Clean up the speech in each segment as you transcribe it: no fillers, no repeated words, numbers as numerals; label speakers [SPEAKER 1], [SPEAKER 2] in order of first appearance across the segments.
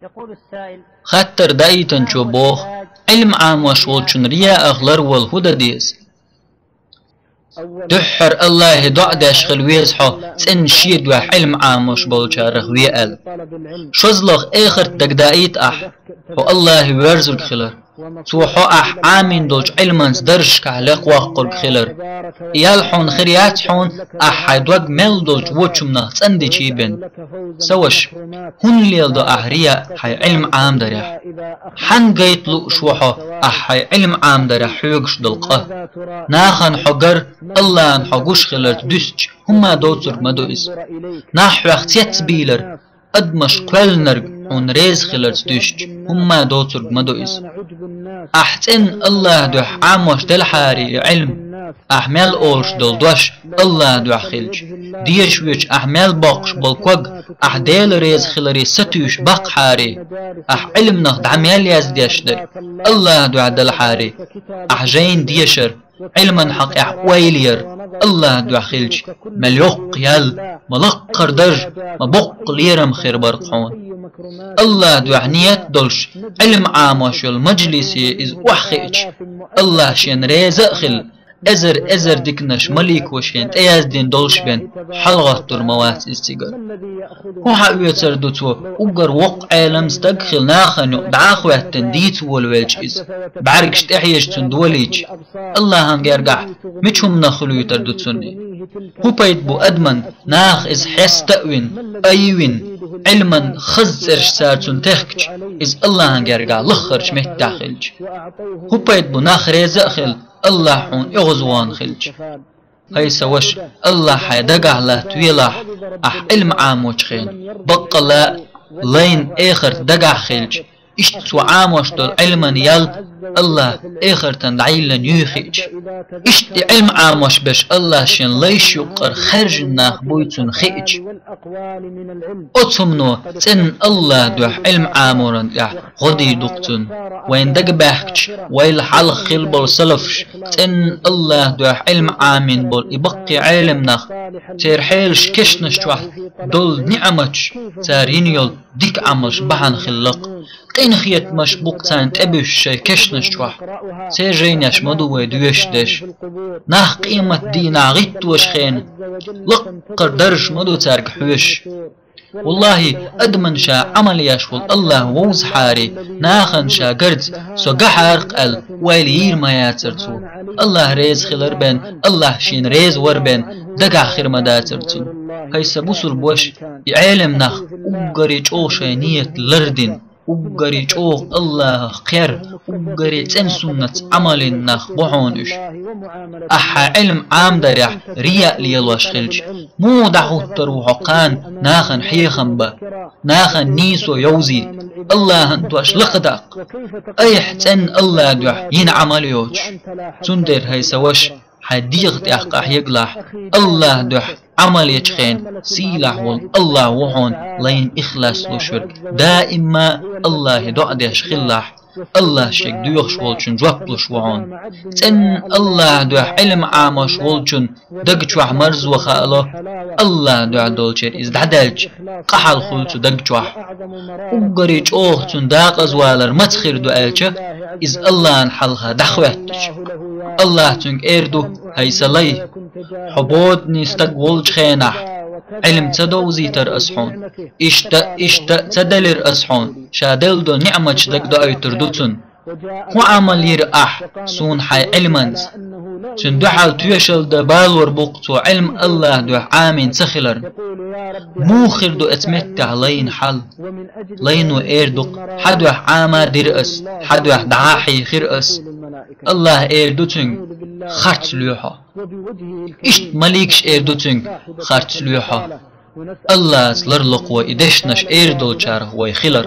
[SPEAKER 1] يقول السائل
[SPEAKER 2] خاطر دايتن شو بوخ علم عام وشولشن ريا أغلر والهدى ديس دحر الله دع داشخل ويزحو سن شيد وحلم عام وش بولشارخ ويأل شزلغ آخر دقدايت هو الله ورزق خلر سوحو عامين دولش علمانس درش كهلق واقل خلر يالحون خريات حون حيدوغ مل دولش وچمنا سندي چيبن سوش هن ليل دو ريا حي علم عام دريح حن قيت لو شوحو حي علم عام دريح حيوغش دلقه ناخن حقر الله ان حقوش خلر دسج هما دوتر مدوئز ناح وقتيت بيلر أدمش قل نرق ون ريز خلرت دشج هما دوتر مدوئز أحسن الله دوح عاموش دل حاري علم أحمل أورش دل دوش الله دوح خلج ديش ويش أحمل باقش بالقوغ أحديل ريز خلري ستوش باق حاري علم نخد عميال يزديش در الله دوح دل حاري جين ديشر علما حق ويلير الله دوح خلج مليوق يال ملقر درج مبق ليرم خير برقحون الله دوح نيات دلش علم عاموش المجلسي إز وحخيج الله شين ريزق خل ازر ديكنش مليك وشين تياز دين دولش بين حلغة درموات استيقر هو حقوية سردوتو وقر وق عالم استقخل ناخن دعاخوات تنديت والوالج إز بعرقش تحيج تندوليج الله هنقرقع ميشهم نخلو يتردوتسوني هو بايد بو أدمن ناخ إز حس تأوين أيوين علما خز إرشسارتون تخكش إز الله هنقرقع لخرش مهتاخلج هو بايد بو ناخ ريزق خل الله حون اغزوان خلج هاي سوش الله حيدقع له تويلاح علم عاموش خين بقى لا لين اخر دقع خلج اشتسو عاموش دول علما يل الله اخر تندعيلا يوخيج اشتي علم عاموش بش الله شين ليش يقر خرج الناخ بويتون خيج اتهمنو سن الله دوح علم عامورن غدي دقتون وين دق باحكش ويل حل خيل بول سلفش سن الله دوح علم عامين بول يبقي علم ناخ تير حيلش كشنش توح دول نعمتش تارين يول ديك عمش بحن خلق قين خيت مشبوق تان تبش شي كشنش توح سيجينيش مدو ويدوش دش ناخ قيمة دينا غيت وشخين لقر درج مدو تارك حوش والله أدمن شا عمل يشول الله ووز حاري ناخن شا قرد سو قحر قل ويلير ما ياترتو الله ريز خلر بين الله شين ريز ور بين دقع خير ما داترتو هاي سبوسر بوش يعلم ناخ وقريج اوشي نية لردين وقري جوغ الله خير وقري تن سنة عمل نخ بحونش علم عام دريح رياء ليلوش خلج مو دعو تروح قان ناخن حيخن با ناخن نيسو يوزي الله انتوش لقدق ايح تن الله دوح ين عمل يوش سندر هاي سوش حديغ تحقح يقلح الله دوح عمل يجخين سيلح والله وحون لين إخلاص لشرك دائما الله دعدش خلح الله شك دوخش والشن جوابلش وعون سن الله دوح علم عامش والشن دقش وح مرز وخاله الله دوح دولشر إز دعدلج قحل خلص دقش وح وقريج اوختن داق أزوالر متخير دو ألش إز الله نحلها دخواتش الله تنك إردو هيسلي حبود نستق والج خينح علم تدوزي تر أسحون إشتا تدلر أسحون شادل دو نعمة دك دو أيتردوتن هو عمل يرأح سون حي علمانز سن دو حال تويشل دبال وربوقتو علم الله دو عامين سخلر موخر دو اتمتع لين حل لين وإردق حدو عاما درأس حدو دعاحي خرأس الله إردوتن خرط لوحا إشت مليكش إردوتن خرط لوحا الله سلرلق وإدشنش إردو شاره ويخلر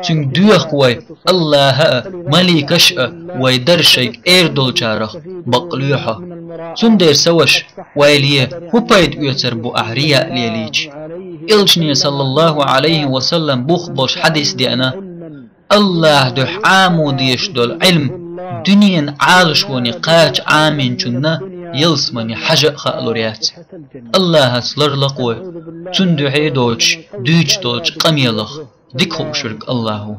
[SPEAKER 2] تن دوخ وي الله مليكش ويدرشيك إردو شاره بقلوحا تن دير سوش ويليه هبايد يتر بو أحرياء ليليج إلجني صلى الله عليه وسلم بوخبوش حديث دينا الله دوح عامو ديش دول علم دنيا عالش ونقاش عامين جنة يلسمني حاجة خالوريات الله سلر لقوي تندعي دوش دوج قميلخ ذكر شرك الله